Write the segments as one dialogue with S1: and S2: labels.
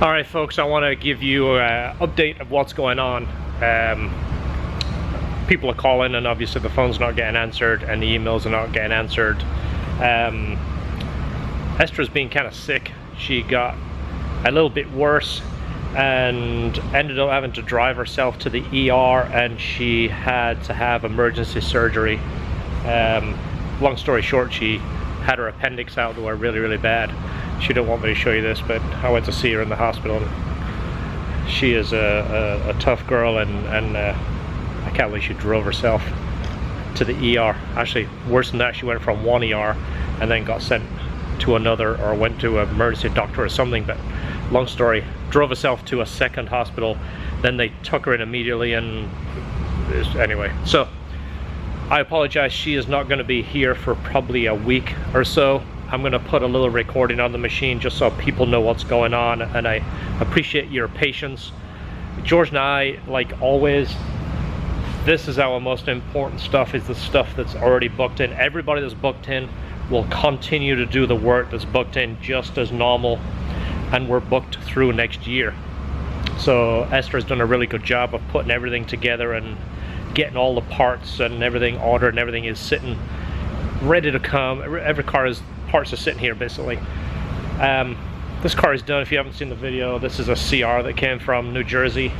S1: Alright folks, I want to give you an update of what's going on. People are calling and obviously the phone's not getting answered and the emails are not getting answered. Esther's been kind of sick. She got a little bit worse and ended up having to drive herself to the ER, and she had to have emergency surgery. Long story short, she had her appendix out that were really bad. She didn't want me to show you this, but I went to see her in the hospital. She is a tough girl, and I can't believe she drove herself to the ER. Actually, worse than that, she went from one ER and then got sent to another, or went to an emergency doctor or something. But long story, drove herself to a second hospital, then they took her in immediately, and anyway, so I apologize. She is not going to be here for probably a week or so. I'm going to put a little recording on the machine just so people know what's going on, and I appreciate your patience. George and I, like always, this is our most important stuff, is the stuff that's already booked in. Everybody that's booked in will continue to do the work that's booked in just as normal, and we're booked through next year. So Esther has done a really good job of putting everything together and getting all the parts and everything ordered, and everything is sitting ready to come. Every car's parts are sitting here basically. This car is done. If you haven't seen the video, this is a CR that came from New Jersey.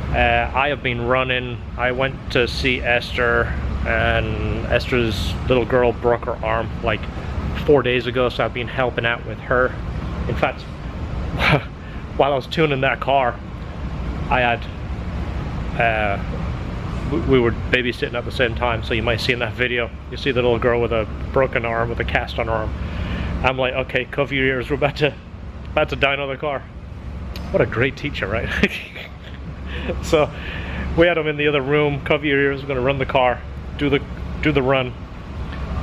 S1: I have been running. I went to see Esther, and Esther's little girl broke her arm like 4 days ago, so I've been helping out with her. In fact, while I was tuning that car, I had we were babysitting at the same time, so you might see in that video, you see the little girl with a broken arm, with a cast on her arm. I'm like, okay, cover your ears, we're about to die another car. What a great teacher, right? So we had him in the other room. Cover your ears, we're gonna run the car, do the run,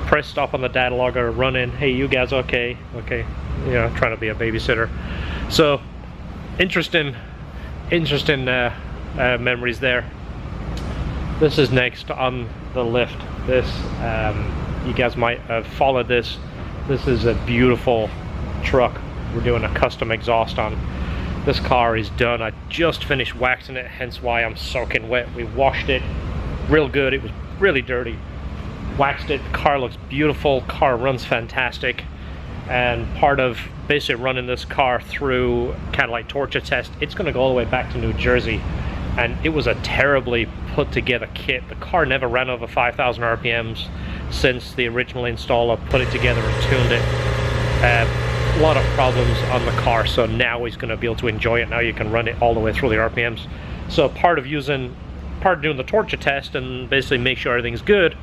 S1: press stop on the data logger, run in. Hey, you guys okay? Okay, you know, trying to be a babysitter. So interesting memories there. This is next on the lift. This, you guys might have followed this. This is a beautiful truck. We're doing a custom exhaust on. This car is done. I just finished waxing it, hence why I'm soaking wet. We washed it real good. It was really dirty. Waxed it. The car looks beautiful. Car runs fantastic. And part of basically running this car through kind of like torture test, it's going to go all the way back to New Jersey. And it was a terribly put together kit. The car never ran over 5,000 RPMs since the original installer put it together and tuned it. A lot of problems on the car, so now he's going to be able to enjoy it. Now you can run it all the way through the RPMs. So part of doing the torture test and basically make sure everything's good,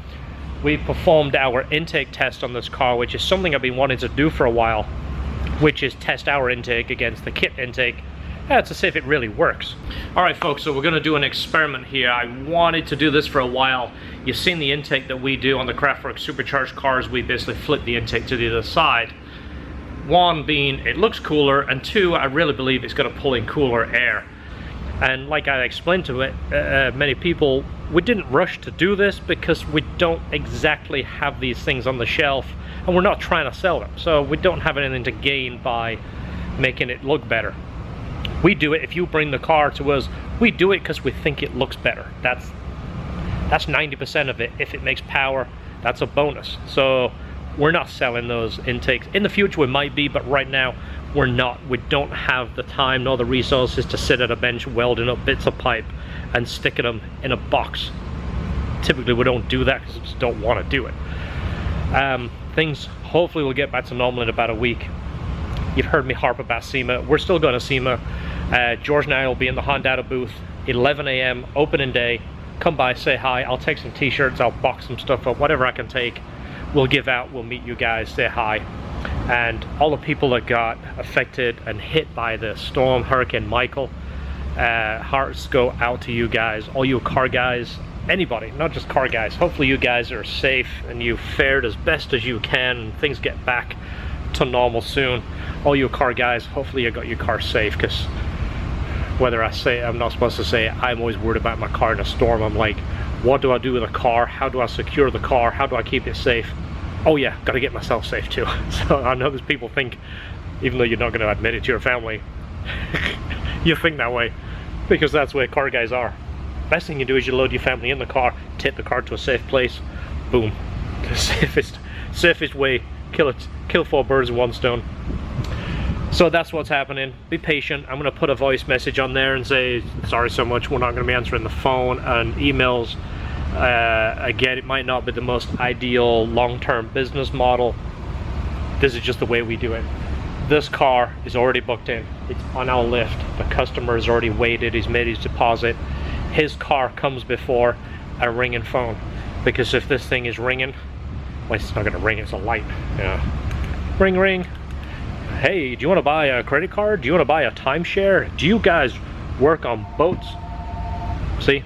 S1: we performed our intake test on this car, which is something I've been wanting to do for a while, which is test our intake against the kit intake to see if it really works. Alright folks, so we're going to do an experiment here. I wanted to do this for a while. You've seen the intake that we do on the Kraftwerk supercharged cars. We basically flip the intake to the other side. One being it looks cooler, and two, I really believe it's going to pull in cooler air. And like I explained to many people, we didn't rush to do this because we don't exactly have these things on the shelf, and we're not trying to sell them, so we don't have anything to gain by making it look better. We do it, if you bring the car to us, we do it because we think it looks better. That's 90% of it. If it makes power, that's a bonus. So we're not selling those intakes. In the future we might be, but right now we're not. We don't have the time nor the resources to sit at a bench welding up bits of pipe and sticking them in a box. Typically we don't do that because we just don't want to do it. Things hopefully will get back to normal in about a week. You've heard me harp about SEMA. We're still going to SEMA. George and I will be in the Honda booth, 11 a.m. opening day. Come by, say hi. I'll take some t-shirts, I'll box some stuff up, whatever I can take. We'll give out, we'll meet you guys, say hi. And all the people that got affected and hit by the storm, Hurricane Michael, hearts go out to you guys, all you car guys, anybody, not just car guys. Hopefully you guys are safe and you fared as best as you can and things get back to normal soon. All you car guys, hopefully you got your car safe, because whether I say, I'm not supposed to say, I'm always worried about my car in a storm. I'm like, what do I do with a car? How do I secure the car? How do I keep it safe? Oh yeah, gotta get myself safe too. So I know there's people think, even though you're not going to admit it to your family, You think that way because that's where car guys are. Best thing you do is you load your family in the car, take the car to a safe place, boom. The safest way, kill 4 birds with 1 stone. So that's what's happening. Be patient. I'm gonna put a voice message on there and say sorry so much, we're not gonna be answering the phone and emails. Again, it might not be the most ideal long-term business model. This is just the way we do it. This car is already booked in. It's on our lift. The customer has already waited, he's made his deposit. His car comes before a ringing phone, because if this thing is ringing, well, it's not gonna ring, it's a light. Yeah. Ring, ring. Hey, do you want to buy a credit card? Do you want to buy a timeshare? Do you guys work on boats? See,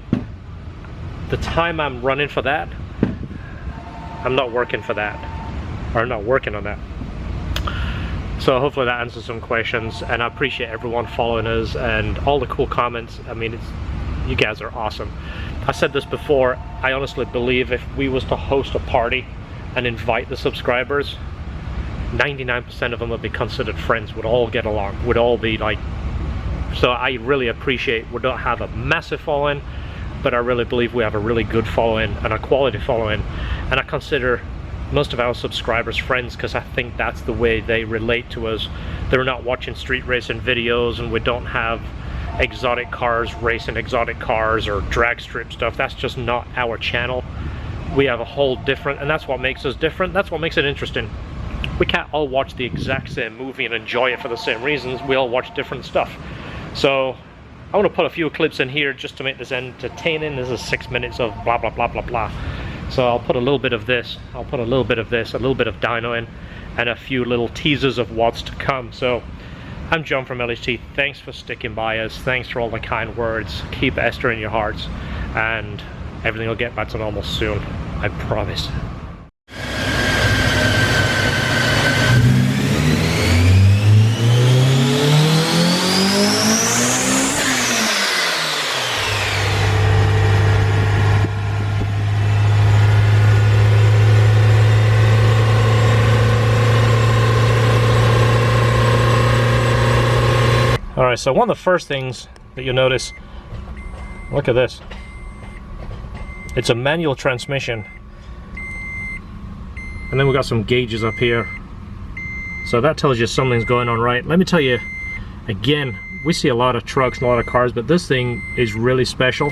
S1: the time I'm running for that, I'm not working for that, or I'm not working on that. So hopefully that answers some questions, and I appreciate everyone following us and all the cool comments. I mean, you guys are awesome. I said this before, I honestly believe if we was to host a party and invite the subscribers, 99% of them would be considered friends, would all get along, would all be like, so I really appreciate, we don't have a massive following, but I really believe we have a really good following and a quality following, and I consider most of our subscribers friends because I think that's the way they relate to us. They're not watching street racing videos, and we don't have exotic cars racing exotic cars or drag strip stuff. That's just not our channel. We have a whole different, and that's what makes us different. That's what makes it interesting. We can't all watch the exact same movie and enjoy it for the same reasons. We all watch different stuff. So I want to put a few clips in here just to make this entertaining. This is 6 minutes of blah blah blah blah blah. So I'll put a little bit of this, I'll put a little bit of this, a little bit of dyno in, and a few little teasers of what's to come. So I'm John from LHT. Thanks for sticking by us. Thanks for all the kind words. Keep Esther in your hearts, and everything will get back to normal soon. I promise. Alright, so one of the first things that you'll notice, look at this. It's a manual transmission. And then we've got some gauges up here. So that tells you something's going on right. Let me tell you, again, we see a lot of trucks and a lot of cars, but this thing is really special.